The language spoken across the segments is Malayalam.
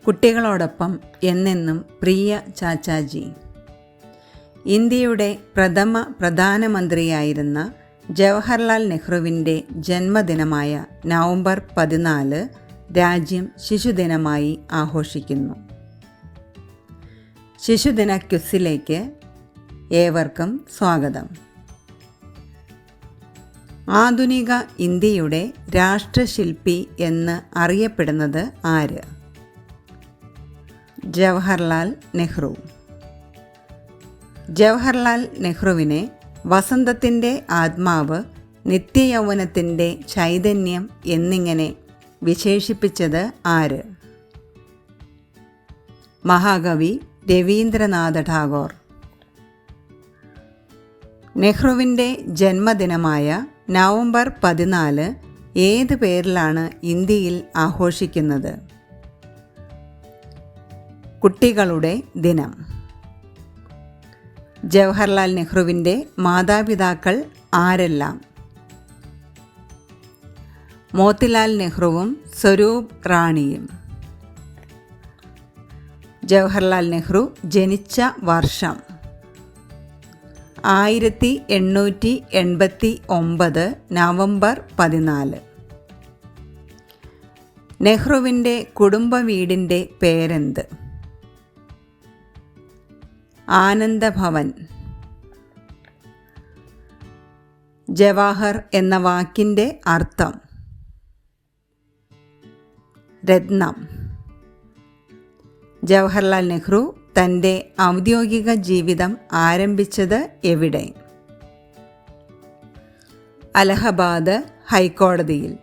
കുട്ടികളോടൊപ്പം എന്നെന്നും പ്രിയ ചാച്ചാജി. ഇന്ത്യയുടെ പ്രഥമ പ്രധാനമന്ത്രിയായിരുന്ന ജവഹർലാൽ നെഹ്റുവിൻ്റെ ജന്മദിനമായ നവംബർ 14 രാജ്യം ശിശുദിനമായി ആഘോഷിക്കുന്നു. ശിശുദിന ക്വിസിലേക്ക് ഏവർക്കും സ്വാഗതം. ആധുനിക ഇന്ത്യയുടെ രാഷ്ട്രശില്പി എന്ന് അറിയപ്പെടുന്നത് ആര്? ജവഹർലാൽ നെഹ്റു. ജവഹർലാൽ നെഹ്റുവിനെ വസന്തത്തിൻ്റെ ആത്മാവ്, നിത്യയൗവനത്തിൻ്റെ ചൈതന്യം എന്നിങ്ങനെ വിശേഷിപ്പിച്ചത് ആര്? മഹാകവി രവീന്ദ്രനാഥ ടാഗോർ. നെഹ്റുവിൻ്റെ ജന്മദിനമായ നവംബർ 14 ഏത് പേരിലാണ് ഇന്ത്യയിൽ ആഘോഷിക്കുന്നത്? കുട്ടികളുടെ ദിനം. ജവഹർലാൽ നെഹ്റുവിൻ്റെ മാതാപിതാക്കൾ ആരെല്ലാം? മോത്തിലാൽ നെഹ്റുവും സ്വരൂപ് റാണിയും. ജവഹർലാൽ നെഹ്റു ജനിച്ച വർഷം 1889 നവംബർ 14. നെഹ്റുവിൻ്റെ കുടുംബ വീടിൻ്റെ പേരെന്ത്? ആനന്ദഭവൻ. ജവാഹർ എന്ന വാക്കിൻ്റെ അർത്ഥം? രത്നം. ജവഹർലാൽ നെഹ്റു തൻ്റെ ഔദ്യോഗിക ജീവിതം ആരംഭിച്ചത് എവിടെ? അലഹബാദ് ഹൈക്കോടതിയിൽ.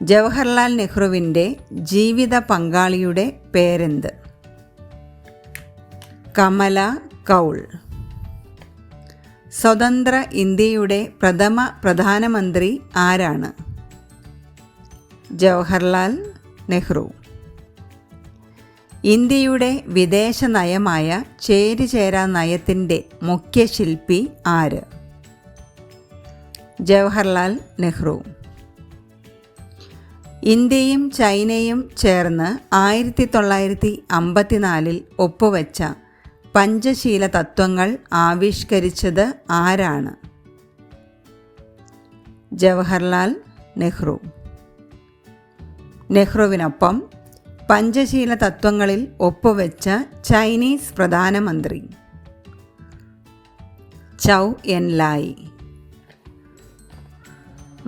ജവഹർലാൽ നെഹ്റുവിൻ്റെ ജീവിത പങ്കാളിയുടെ പേരെന്ത്? കമല കൗൾ. സ്വതന്ത്ര ഇന്ത്യയുടെ പ്രഥമ പ്രധാനമന്ത്രി ആരാണ്? ജവഹർലാൽ നെഹ്റു. ഇന്ത്യയുടെ വിദേശ നയമായ ചേരിചേരാ നയത്തിൻ്റെ മുഖ്യ ശില്പി ആര്? ജവഹർലാൽ നെഹ്റു. ഇന്ത്യയും ചൈനയും ചേർന്ന് 1954 ഒപ്പുവെച്ച പഞ്ചശീല തത്വങ്ങൾ ആവിഷ്കരിച്ചത് ആരാണ്? ജവഹർലാൽ നെഹ്റു. നെഹ്റുവിനൊപ്പം പഞ്ചശീല തത്വങ്ങളിൽ ഒപ്പുവെച്ച ചൈനീസ് പ്രധാനമന്ത്രി? ചൗ എൻ ലായ്.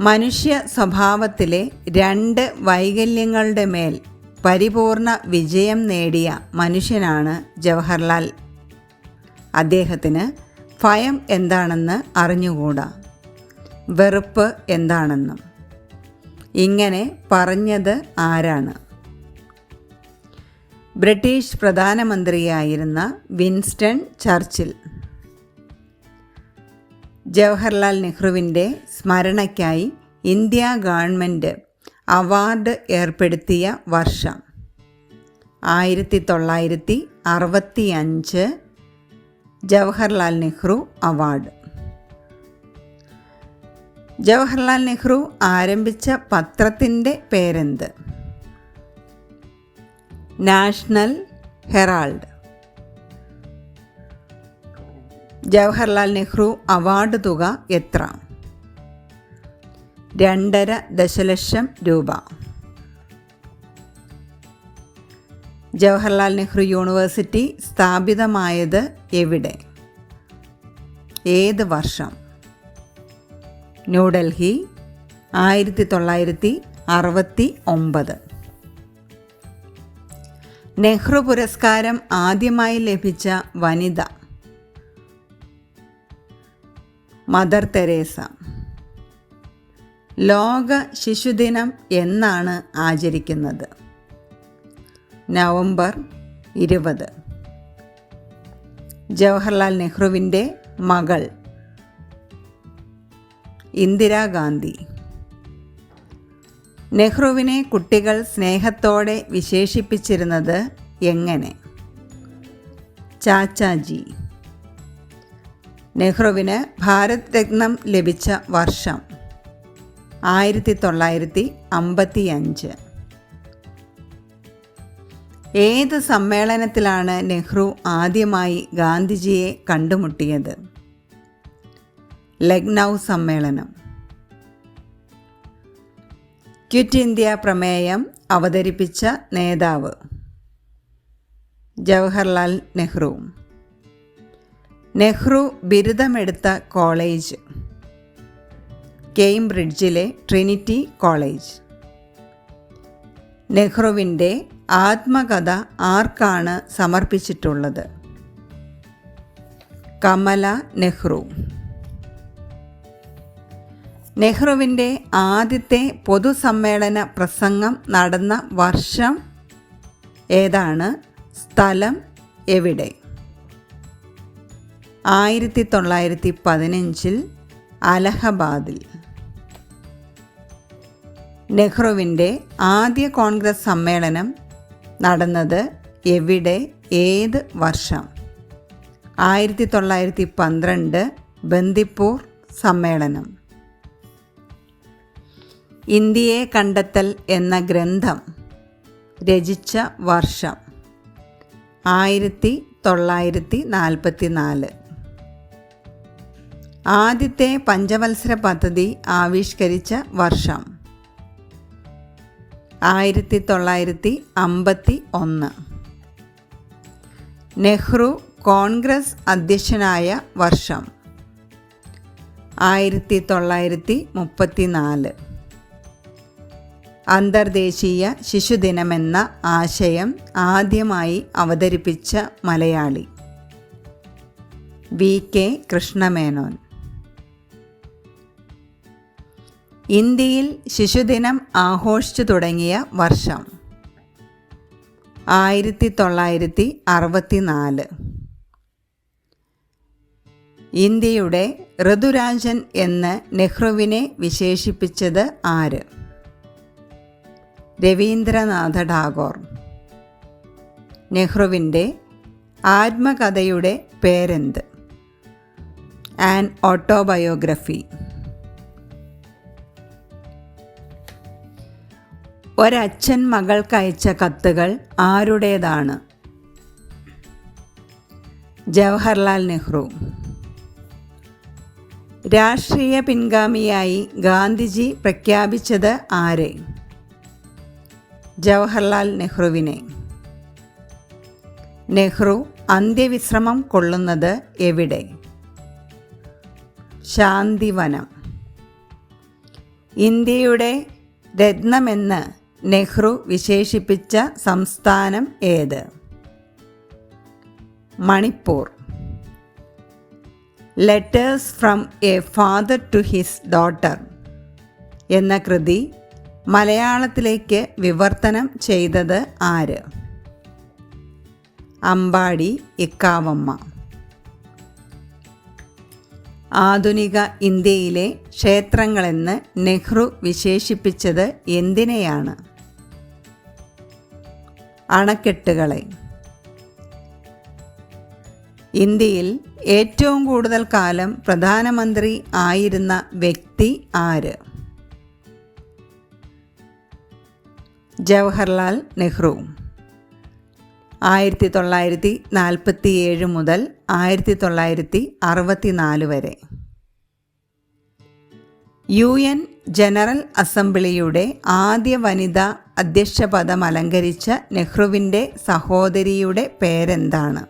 മനുഷ്യ സ്വഭാവത്തിലെ 2 വൈകല്യങ്ങളുടെ മേൽ പരിപൂർണ വിജയം നേടിയ മനുഷ്യനാണ് ജവഹർലാൽ. അദ്ദേഹത്തിന് ഭയം എന്താണെന്ന് അറിഞ്ഞുകൂടാ, വെറുപ്പ് എന്താണെന്നും. ഇങ്ങനെ പറഞ്ഞത് ആരാണ്? ബ്രിട്ടീഷ് പ്രധാനമന്ത്രിയായിരുന്ന വിൻസ്റ്റൺ ചർച്ചിൽ. ജവഹർലാൽ നെഹ്റുവിൻ്റെ സ്മരണയ്ക്കായി ഇന്ത്യ ഗവൺമെൻറ് അവാർഡ് ഏർപ്പെടുത്തിയ വർഷം? 1965 ജവഹർലാൽ നെഹ്റു അവാർഡ്. ജവഹർലാൽ നെഹ്റു ആരംഭിച്ച പത്രത്തിൻ്റെ പേരെന്ത്? National Herald. Jawaharlal Nehru award തുക എത്ര? 2.5 ദശലക്ഷം രൂപ. ജവഹർലാൽ നെഹ്റു യൂണിവേഴ്സിറ്റി സ്ഥാപിതമായത് എവിടെ? ഏത് വർഷം? ന്യൂഡൽഹി 1969. നെഹ്റു പുരസ്കാരം ആദ്യമായി ലഭിച്ച വനിത? Mother Teresa. ലോക ശിശുദിനം എന്നാണ് ആചരിക്കുന്നത്? നവംബർ 20. ജവഹർലാൽ നെഹ്റുവിൻ്റെ മകൾ? ഇന്ദിരാഗാന്ധി. നെഹ്റുവിനെ കുട്ടികൾ സ്നേഹത്തോടെ വിശേഷിപ്പിച്ചിരുന്നത് എങ്ങനെ? ചാച്ചാജി. നെഹ്റുവിന് ഭാരത് രത്നം ലഭിച്ച വർഷം? 1955. ഏത് സമ്മേളനത്തിലാണ് നെഹ്റു ആദ്യമായി ഗാന്ധിജിയെ കണ്ടുമുട്ടിയത്? ലക്നൗ സമ്മേളനം. ക്വിറ്റ് ഇന്ത്യ പ്രമേയം അവതരിപ്പിച്ച നേതാവ്? ജവഹർലാൽ നെഹ്റു. നെഹ്റു ബിരുദമെടുത്ത കോളേജ്? കേംബ്രിഡ്ജിലെ ട്രിനിറ്റി കോളേജ്. നെഹ്റുവിൻ്റെ ആത്മകഥ ആർക്കാണ് സമർപ്പിച്ചിട്ടുള്ളത്? കമല നെഹ്റു. നെഹ്റുവിൻ്റെ ആദ്യത്തെ പൊതുസമ്മേളന പ്രസംഗം നടന്ന വർഷം ഏതാണ്? സ്ഥലം എവിടെ? 1915 അലഹബാദിൽ. നെഹ്റുവിൻ്റെ ആദ്യ കോൺഗ്രസ് സമ്മേളനം നടന്നത് എവിടെ, ഏത് വർഷം? 1912 ബന്ദിപ്പൂർ സമ്മേളനം. ഇന്ത്യയെ കണ്ടെത്തൽ എന്ന ഗ്രന്ഥം രചിച്ച വർഷം? 1944. ആദ്യത്തെ പഞ്ചവത്സര പദ്ധതി ആവിഷ്കരിച്ച വർഷം? 1951. നെഹ്റു കോൺഗ്രസ് അധ്യക്ഷനായ വർഷം? 1934. അന്തർദേശീയ ശിശുദിനമെന്ന ആശയം ആദ്യമായി അവതരിപ്പിച്ച മലയാളി? VK കൃഷ്ണമേനോൻ. ഇന്ത്യയിൽ ശിശുദിനം ആഘോഷിച്ചു തുടങ്ങിയ വർഷം? 1964. ഇന്ത്യയുടെ ഋതുരാജൻ എന്ന് നെഹ്റുവിനെ വിശേഷിപ്പിച്ചത് ആര്? രവീന്ദ്രനാഥ ടാഗോർ. നെഹ്റുവിൻ്റെ ആത്മകഥയുടെ പേരെന്ത്? An autobiography. ഒരച്ഛൻ മകൾക്കയച്ച കത്തുകൾ ആരുടേതാണ്? ജവഹർലാൽ നെഹ്റു. രാഷ്ട്രീയ പിൻഗാമിയായി ഗാന്ധിജി പ്രഖ്യാപിച്ചത് ആരെ? ജവഹർലാൽ നെഹ്റുവിനെ. നെഹ്റു അന്ത്യവിശ്രമം കൊള്ളുന്നത് എവിടെ? ശാന്തിവനം. ഇന്ത്യയുടെ രത്നമെന്ന് നെഹ്റു വിശേഷിപ്പിച്ച സംസ്ഥാനം ഏത്? Manipur. Letters from a father to his daughter എന്ന കൃതി മലയാളത്തിലേക്ക് വിവർത്തനം ചെയ്തത് ആര്? അമ്പാടി ഇക്കാവമ്മ. ആധുനിക ഇന്ത്യയിലെ ക്ഷേത്രങ്ങളെന്ന് നെഹ്റു വിശേഷിപ്പിച്ചത് എന്തിനെയാണ്? അണക്കെട്ടുകളെ. ഇന്ത്യയിൽ ഏറ്റവും കൂടുതൽ കാലം പ്രധാനമന്ത്രി ആയിരുന്ന വ്യക്തി ആര്? ജവഹർലാൽ നെഹ്റു. 1947 മുതൽ 1964 വരെ. UN ജനറൽ അസംബ്ലിയുടെ ആദ്യ വനിതാ അധ്യക്ഷ പദം അലങ്കരിച്ച നെഹ്റുവിൻ്റെ സഹോദരിയുടെ പേരെന്താണ്?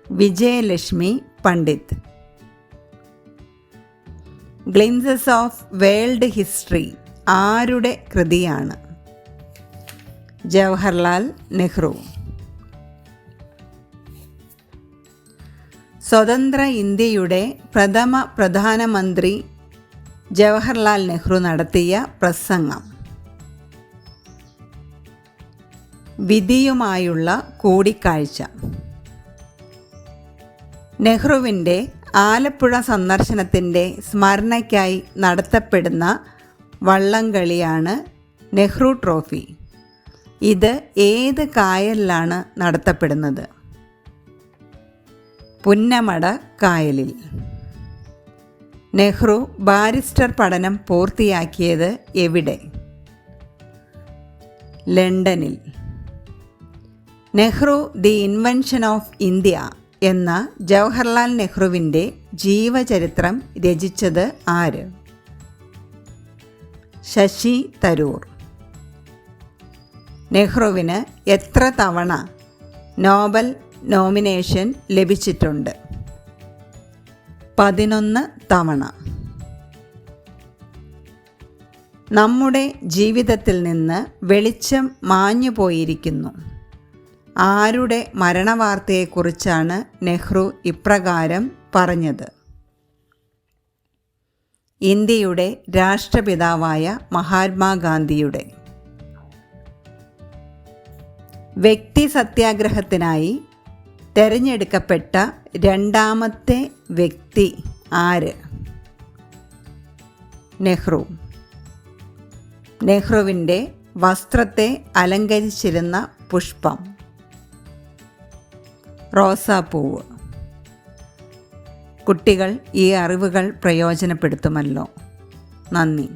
Vijayalakshmi Pandit. Glimpses of world history ആരുടെ കൃതിയാണ്? ജവഹർലാൽ നെഹ്റു. സ്വതന്ത്ര ഇന്ത്യയുടെ പ്രഥമ പ്രധാനമന്ത്രി ജവഹർലാൽ നെഹ്റു നടത്തിയ പ്രസംഗം? വിധിയുമായുള്ള കൂടിക്കാഴ്ച. നെഹ്റുവിൻ്റെ ആലപ്പുഴ സന്ദർശനത്തിൻ്റെ സ്മരണയ്ക്കായി നടത്തപ്പെടുന്ന വള്ളംകളിയാണ് നെഹ്റു ട്രോഫി. ഇത് ഏത് കായലിലാണ് നടത്തപ്പെടുന്നത്? പുന്നമട കായലിൽ. നെഹ്റു ബാരിസ്റ്റർ പഠനം പൂർത്തിയാക്കിയത് എവിടെ? ലണ്ടനിൽ. Nehru the invention of India എന്ന ജവഹർലാൽ നെഹ്റുവിൻ്റെ ജീവചരിത്രം രചിച്ചത് ആര്? ശശി തരൂർ. നെഹ്റുവിന് എത്ര തവണ നോബൽ നോമിനേഷൻ ലഭിച്ചിട്ടുണ്ട്? 11 തവണ. നമ്മുടെ ജീവിതത്തിൽ നിന്ന് വെളിച്ചം മാഞ്ഞു പോയിരിക്കുന്നു. ആരുടെ മരണവാർത്തയെക്കുറിച്ചാണ് നെഹ്റു ഇപ്രകാരം പറഞ്ഞത്? ഇന്ത്യയുടെ രാഷ്ട്രപിതാവായ മഹാത്മാഗാന്ധിയുടെ. വ്യക്തി സത്യാഗ്രഹത്തിനായി തെരഞ്ഞെടുക്കപ്പെട്ട രണ്ടാമത്തെ വ്യക്തി ആര്? നെഹ്റു. നെഹ്റുവിൻ്റെ വസ്ത്രത്തെ അലങ്കരിച്ചിരുന്ന പുഷ്പം? റോസാപ്പൂവ്. കുട്ടികൾ ഈ അറിവുകൾ പ്രയോജനപ്പെടുത്തുമല്ലോ. നന്ദി.